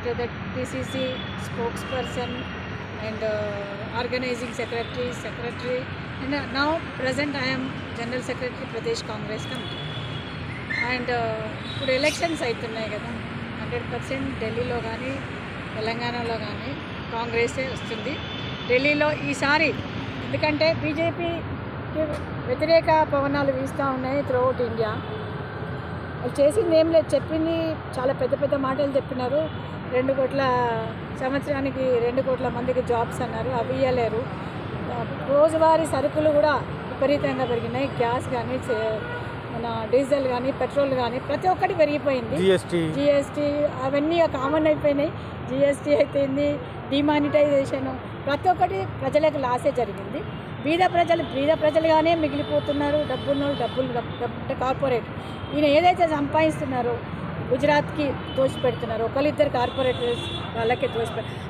after that PCC spokesperson and organizing secretary, and now present I am General Secretary Pradesh Congress Committee. And ఇప్పుడు elections అవుతున్నాయి కదా, 100% ఢిల్లీలో కానీ తెలంగాణలో కానీ కాంగ్రెసే వస్తుంది. ఢిల్లీలో ఈసారి ఎందుకంటే బీజేపీకి వ్యతిరేక పవనాలు వీస్తూ ఉన్నాయి త్రూఅవుట్ ఇండియా. వాళ్ళు చేసింది ఏం లేదు, చెప్పింది చాలా పెద్ద పెద్ద మాటలు చెప్పినారు. 2 కోట్ల సంవత్సరానికి 2 కోట్ల మందికి జాబ్స్ అన్నారు, అవి ఇవ్వలేరు. రోజువారీ సరుకులు కూడా విపరీతంగా పెరిగినాయి, గ్యాస్ కానీ మన డీజిల్ కానీ పెట్రోల్ కానీ ప్రతి ఒక్కటి పెరిగిపోయింది. జిఎస్టీ అవన్నీ కామన్ అయిపోయినాయి. జిఎస్టీ అయిపోయింది, డిమానిటైజేషన్, ప్రతి ఒక్కటి ప్రజలకు లాసే జరిగింది. బీద ప్రజలుగానే మిగిలిపోతున్నారు. డబ్బులు కార్పొరేట్ ఈయన ఏదైతే సంపాదిస్తున్నారో గుజరాత్కి దోచిపెడుతున్నారు, ఒకరిద్దరు కార్పొరేటర్స్ వాళ్ళకే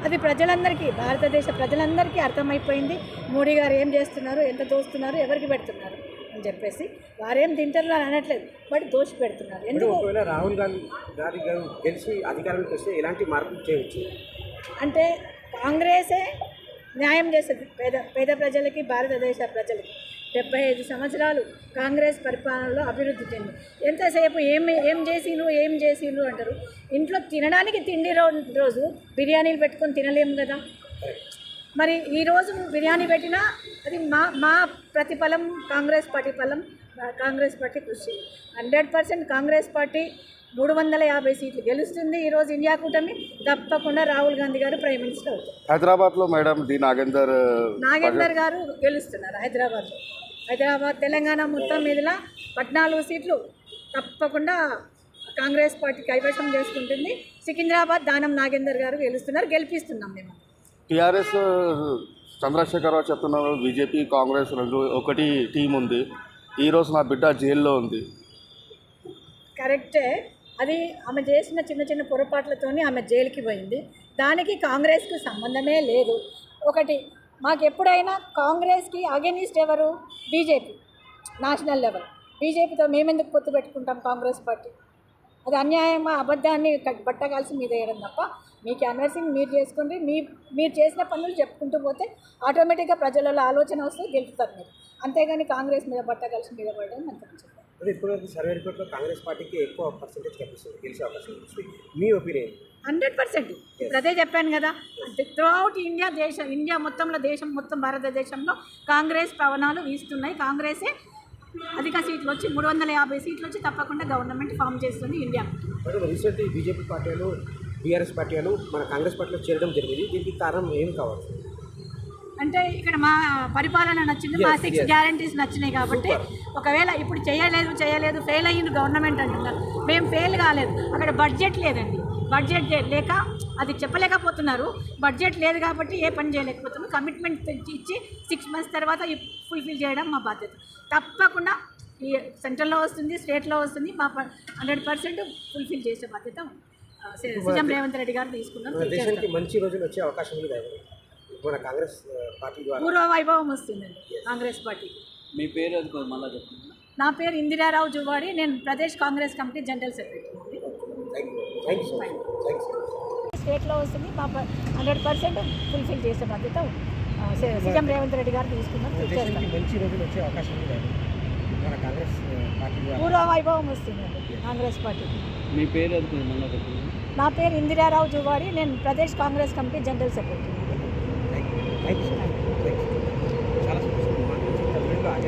అది ప్రజలందరికీ, భారతదేశ ప్రజలందరికీ అర్థమైపోయింది. మోడీ గారు ఏం చేస్తున్నారు, ఎంత దోస్తున్నారు, ఎవరికి పెడుతున్నారు అని చెప్పేసి. వారేం తింటారు అని అనట్లేదు, బట్ దోషి పెడుతున్నారు. ఎందుకు రాహుల్ గాంధీ గారు గెలిచి అధికారంలోకి వస్తే ఎలాంటి మార్పులు చేయవచ్చు అంటే కాంగ్రెసే న్యాయం చేస్తుంది పేద ప్రజలకి, భారతదేశ ప్రజలకి. 75 సంవత్సరాలు కాంగ్రెస్ పరిపాలనలో అభివృద్ధి చెంది ఎంతసేపు ఏం చేసిండ్రు అంటారు. ఇంట్లో తినడానికి తిండి రోజు బిర్యానీలు పెట్టుకొని తినలేము కదా. మరి ఈరోజు బిర్యానీ పెట్టినా అది మా ప్రతిఫలం, కాంగ్రెస్ పార్టీ ఫలం, కాంగ్రెస్ పార్టీ కృషి. 100% కాంగ్రెస్ పార్టీ 350 సీట్లు గెలుస్తుంది. ఈరోజు ఇండియా కూటమి తప్పకుండా రాహుల్ గాంధీ గారు ప్రైమ్ మినిస్టర్ అవుతారు. హైదరాబాద్లో మేడం నాగేందర్ గారు గెలుస్తున్నారు. హైదరాబాద్ తెలంగాణ మొత్తం మీదలా 14 సీట్లు తప్పకుండా కాంగ్రెస్ పార్టీ కైవశం చేసుకుంటుంది. సికింద్రాబాద్ దానం నాగేందర్ గారు గెలుస్తున్నారు, గెలిపిస్తున్నాం మేము. టీఆర్ఎస్ చంద్రశేఖరరావు చెప్తున్నారు బీజేపీ కాంగ్రెస్ ఒకటి టీం ఉంది, ఈరోజు నా బిడ్డ జైల్లో ఉంది. కరెక్టే, అది ఆమె చేసిన చిన్న పొరపాట్లతోనే ఆమె జైలుకి పోయింది. దానికి కాంగ్రెస్కి సంబంధమే లేదు. ఒకటి మాకు ఎప్పుడైనా కాంగ్రెస్కి అగెనిస్ట్ ఎవరు? BJP national level. బీజేపీతో మేమెందుకు పొత్తు పెట్టుకుంటాం? కాంగ్రెస్ పార్టీ అది అన్యాయమా, అబద్ధాన్ని బట్టగాల్సి మీద వేయడం తప్ప. మీ క్యాన్వర్సింగ్ మీరు చేసుకోండి, మీరు చేసిన పనులు చెప్పుకుంటూ పోతే ఆటోమేటిక్గా ప్రజలలో ఆలోచన వస్తే గెలుపుతారు మీరు. అంతేగాని కాంగ్రెస్ మీద బట్టగాల్సి మీద పడడం అంత మంచిది. ఇప్పుడు సర్వే రిపోర్ట్లో కాంగ్రెస్ పార్టీకి ఎక్కువ పర్సెంటేజ్ కనిపిస్తుంది, గెలిచే అవకాశం ఉంది. మీ ఒపీనియన్? 100%. ఇప్పుడు అదే చెప్పాను కదా, త్రూఅవుట్ ఇండియా మొత్తంలో, దేశం మొత్తం, భారతదేశంలో కాంగ్రెస్ పవనాలు వీస్తున్నాయి. కాంగ్రెసే అధిక సీట్లు వచ్చి 350 సీట్లు వచ్చి తప్పకుండా గవర్నమెంట్ ఫామ్ చేస్తుంది ఇండియా. రీసెంట్లీ బీజేపీ పార్టీలు, బీఆర్ఎస్ పార్టీలు మన కాంగ్రెస్ పార్టీలో చేరడం జరిగింది. దీనికి కారణం ఏం కావాలి? అంటే ఇక్కడ మా పరిపాలన నచ్చింది, మా 6 గ్యారంటీస్ నచ్చినాయి కాబట్టి. ఒకవేళ ఇప్పుడు చేయలేదు ఫెయిల్ అయ్యింది గవర్నమెంట్ అంటున్నారు. మేము ఫెయిల్ కాలేదు, అక్కడ బడ్జెట్ లేదండి. బడ్జెట్ లేక అది చెప్పలేకపోతున్నారు. బడ్జెట్ లేదు కాబట్టి ఏ పని చేయలేకపోతున్నాం. కమిట్మెంట్ ఇచ్చి 6 మంత్స్ తర్వాత ఫుల్ఫిల్ చేయడం మా బాధ్యత. తప్పకుండా ఈ సెంట్రల్లో వస్తుంది, స్టేట్లో వస్తుంది. మా 100% ఫుల్ఫిల్ చేసే బాధ్యత సీఎం రేవంత్ రెడ్డి గారు తీసుకున్నారు. దేశానికి మంచి రోజులు వచ్చే అవకాశం ఉంది మన కాంగ్రెస్ పార్టీ ద్వారా. పూర్వ వైభవం వస్తుందండి కాంగ్రెస్ పార్టీ. మీ పేరు అది మళ్ళీ చెప్పండి. నా పేరు ఇందిరారావు జువాడి, నేను Pradesh Congress committee general secretary. స్టేట్లో వస్తుంది, మా 100% ఫుల్ఫిల్ చేసే బాధ్యత సీఎం రేవంత్ రెడ్డి గారు తీసుకున్నారు. మంచి రోజులు వచ్చే అవకాశం ఉంది మన కాంగ్రెస్ పార్టీ ద్వారా. పూర్వ వైభవం వస్తుందండి కాంగ్రెస్ పార్టీ. మీ పేరు అది మళ్ళీ చెప్పండి. నా పేరు ఇందిరారావు జువాడి, నేను Pradesh Congress committee general secretary. Thank you.